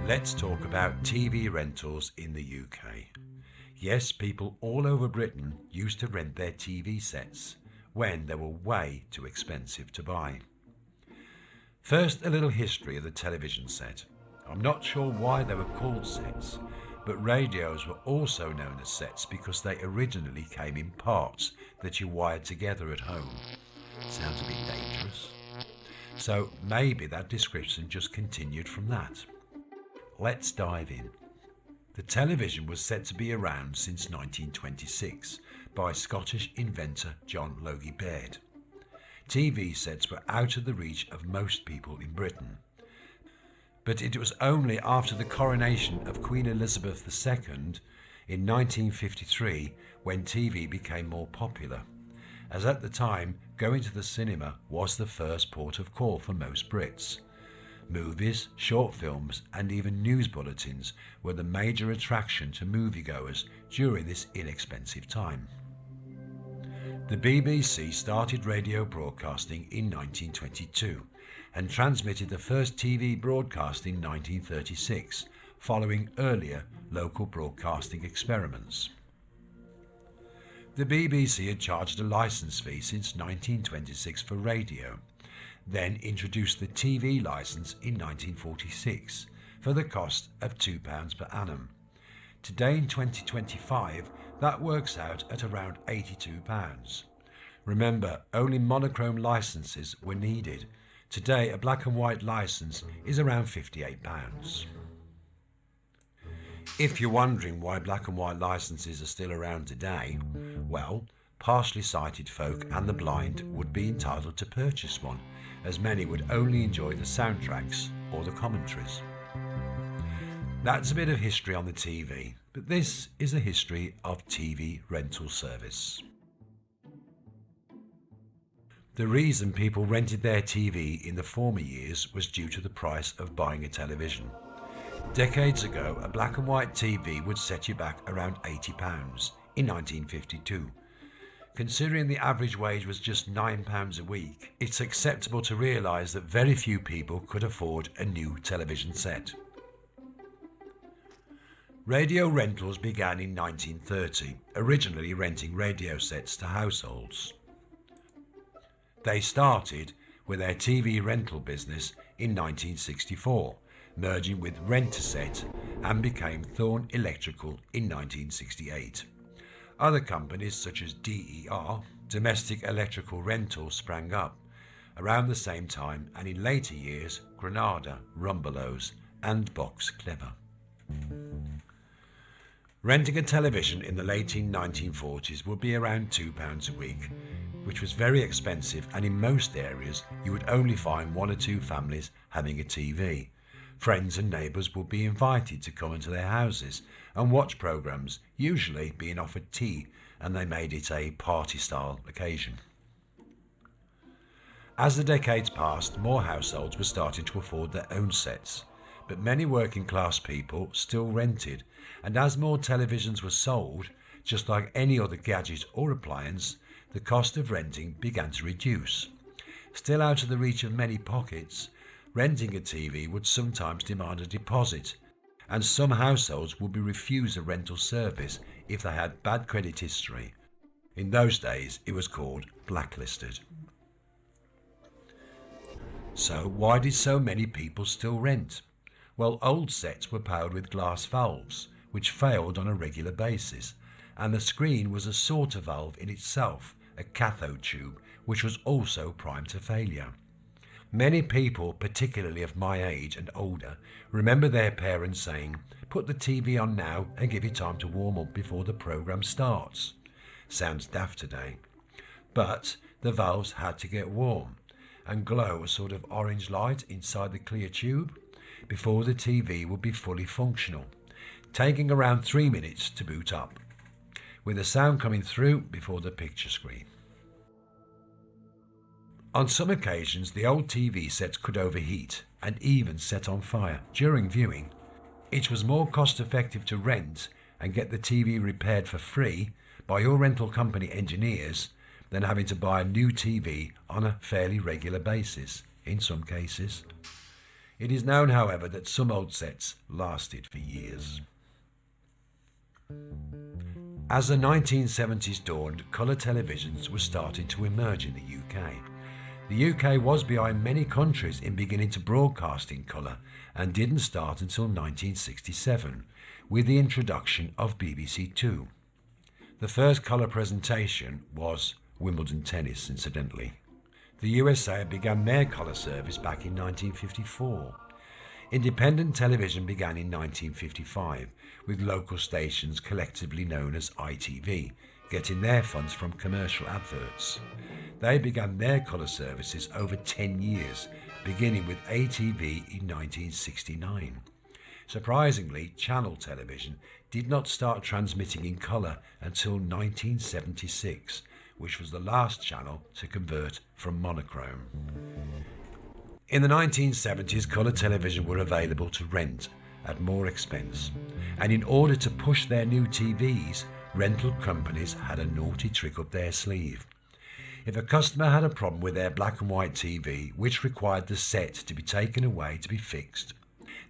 Let's talk about TV rentals in the UK. Yes, people all over Britain used to rent their TV sets when they were way too expensive to buy. First, a little history of the television set. I'm not sure why they were called sets, but radios were also known as sets because they originally came in parts that you wired together at home. Sounds a bit dangerous. So maybe that description just continued from that. Let's dive in. The television was said to be around since 1926 by Scottish inventor John Logie Baird. TV sets were out of the reach of most people in Britain. But it was only after the coronation of Queen Elizabeth II in 1953 when TV became more popular, as at the time going to the cinema was the first port of call for most Brits. Movies, short films and even news bulletins were the major attraction to moviegoers during this inexpensive time. The BBC started radio broadcasting in 1922 and transmitted the first TV broadcast in 1936, following earlier local broadcasting experiments. The BBC had charged a licence fee since 1926 for radio, then introduced the TV licence in 1946 for the cost of £2 per annum. Today in 2025, that works out at around £82. Remember, only monochrome licences were needed. Today, a black and white licence is around £58. If you're wondering why black and white licences are still around today, well, partially sighted folk and the blind would be entitled to purchase one, as many would only enjoy the soundtracks or the commentaries. That's a bit of history on the TV, but this is a history of TV rental service. The reason people rented their TV in the former years was due to the price of buying a television. Decades ago, a black and white TV would set you back around £80 in 1952. Considering the average wage was just £9 a week, it's acceptable to realise that very few people could afford a new television set. Radio rentals began in 1930, originally renting radio sets to households. They started with their TV rental business in 1964, merging with Rent-A-Set, and became Thorn Electrical in 1968. Other companies such as DER, Domestic Electrical Rental, sprang up around the same time, and in later years Granada, Rumbelows and Box Clever. Renting a television in the late 1940s would be around £2 a week, which was very expensive, and in most areas you would only find one or two families having a TV. Friends and neighbours would be invited to come into their houses and watch programmes, usually being offered tea, and they made it a party-style occasion. As the decades passed, more households were starting to afford their own sets, but many working-class people still rented, and as more televisions were sold, just like any other gadget or appliance, the cost of renting began to reduce. Still out of the reach of many pockets, renting a TV would sometimes demand a deposit, and some households would be refused a rental service if they had bad credit history. In those days, it was called blacklisted. So why did so many people still rent? Well, old sets were powered with glass valves, which failed on a regular basis, and the screen was a sorter valve in itself, a cathode tube, which was also primed to failure. Many people, particularly of my age and older, remember their parents saying, "Put the TV on now and give it time to warm up before the programme starts." Sounds daft today. But the valves had to get warm and glow a sort of orange light inside the clear tube before the TV would be fully functional, taking around 3 minutes to boot up, with the sound coming through before the picture screen. On some occasions, the old TV sets could overheat and even set on fire during viewing. It was more cost-effective to rent and get the TV repaired for free by your rental company engineers than having to buy a new TV on a fairly regular basis, in some cases. It is known, however, that some old sets lasted for years. As the 1970s dawned, colour televisions were starting to emerge in the UK. The UK was behind many countries in beginning to broadcast in colour and didn't start until 1967 with the introduction of BBC Two. The first colour presentation was Wimbledon tennis, incidentally. The USA began their colour service back in 1954. Independent television began in 1955, with local stations collectively known as ITV, getting their funds from commercial adverts. They began their colour services over 10 years, beginning with ATV in 1969. Surprisingly, channel television did not start transmitting in colour until 1976, which was the last channel to convert from monochrome. In the 1970s, colour television were available to rent at more expense, and in order to push their new TVs, rental companies had a naughty trick up their sleeve. If a customer had a problem with their black and white TV, which required the set to be taken away to be fixed,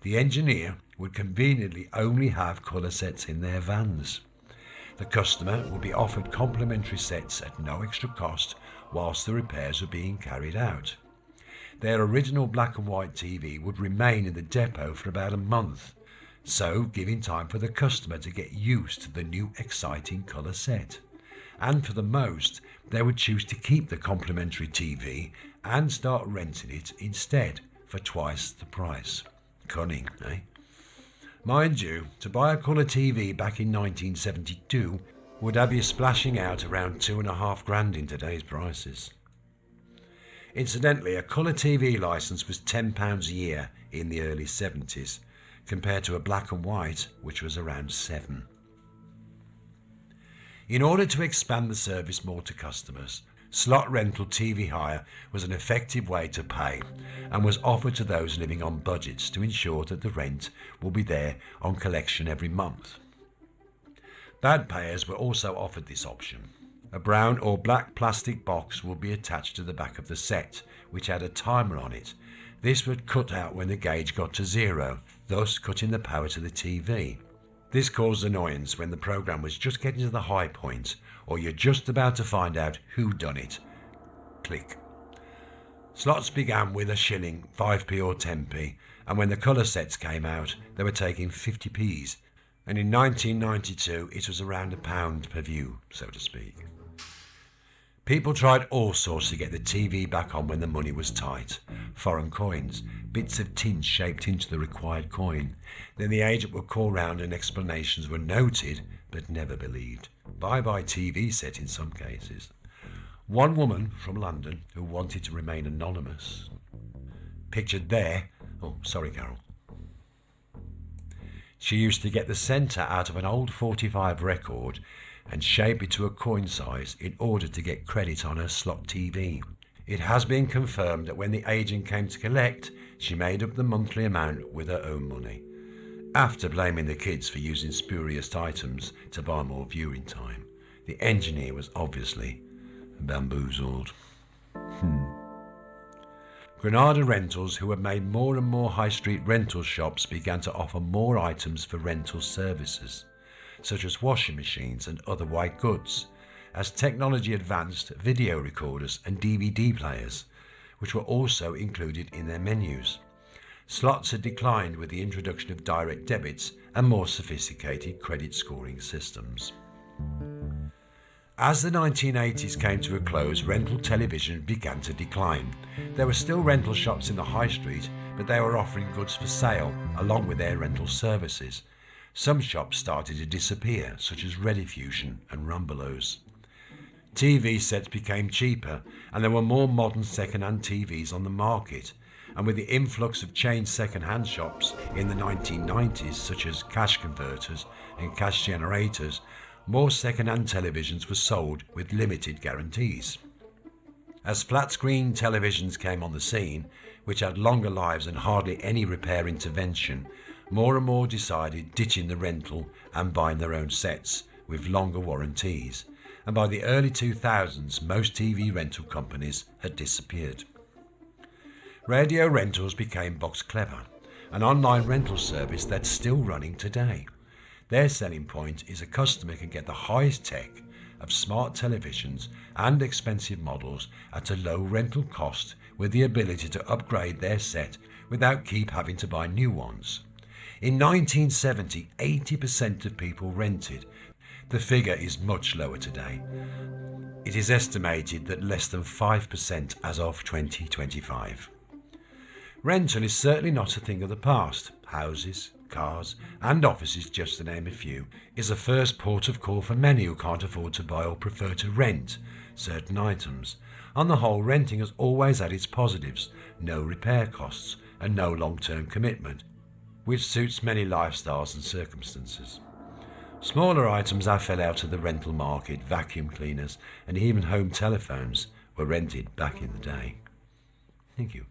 the engineer would conveniently only have colour sets in their vans. The customer would be offered complimentary sets at no extra cost whilst the repairs were being carried out. Their original black and white TV would remain in the depot for about a month, so giving time for the customer to get used to the new exciting colour set. And for the most, they would choose to keep the complimentary TV and start renting it instead for twice the price. Cunning, eh? Mind you, to buy a colour TV back in 1972 would have you splashing out around $2,500 in today's prices. Incidentally, a colour TV licence was £10 a year in the early 70s, compared to a black and white, which was around £7. In order to expand the service more to customers, slot rental TV hire was an effective way to pay and was offered to those living on budgets to ensure that the rent will be there on collection every month. Bad payers were also offered this option. A brown or black plastic box would be attached to the back of the set, which had a timer on it. This would cut out when the gauge got to 0, thus cutting the power to the TV. This caused annoyance when the programme was just getting to the high point, or you're just about to find out who done it. Click. Slots began with a shilling, 5p or 10p, and when the colour sets came out, they were taking 50p's, and in 1992 it was around £1 per view, so to speak. People tried all sorts to get the TV back on when the money was tight. Foreign coins, bits of tin shaped into the required coin. Then the agent would call round and explanations were noted, but never believed. Bye-bye TV set in some cases. One woman from London who wanted to remain anonymous. Pictured there, oh, sorry Carol. She used to get the centre out of an old 45 record and shape it to a coin size in order to get credit on her slot TV. It has been confirmed that when the agent came to collect, she made up the monthly amount with her own money, after blaming the kids for using spurious items to buy more viewing time. The engineer was obviously bamboozled. Granada Rentals, who had made more and more high street rental shops, began to offer more items for rental services, such as washing machines and other white goods. As technology advanced, video recorders and DVD players, which were also included in their menus. Slots had declined with the introduction of direct debits and more sophisticated credit scoring systems. As the 1980s came to a close, rental television began to decline. There were still rental shops in the high street, but they were offering goods for sale along with their rental services. Some shops started to disappear, such as Rediffusion and Rumbelows. TV sets became cheaper, and there were more modern second-hand TVs on the market. And with the influx of chain second-hand shops in the 1990s, such as Cash Converters and Cash Generators, more second-hand televisions were sold with limited guarantees. As flat-screen televisions came on the scene, which had longer lives and hardly any repair intervention, more and more decided ditching the rental and buying their own sets with longer warranties, and by the early 2000s most TV rental companies had disappeared. Radio rentals became Box Clever, an online rental service that's still running today. Their selling point is a customer can get the highest tech of smart televisions and expensive models at a low rental cost, with the ability to upgrade their set without keep having to buy new ones. In 1970, 80% of people rented. The figure is much lower today. It is estimated that less than 5% as of 2025. Rental is certainly not a thing of the past. Houses, cars and offices, just to name a few, is a first port of call for many who can't afford to buy or prefer to rent certain items. On the whole, renting has always had its positives: no repair costs and no long-term commitment, which suits many lifestyles and circumstances. Smaller items have fell out of the rental market. Vacuum cleaners and even home telephones were rented back in the day. Thank you.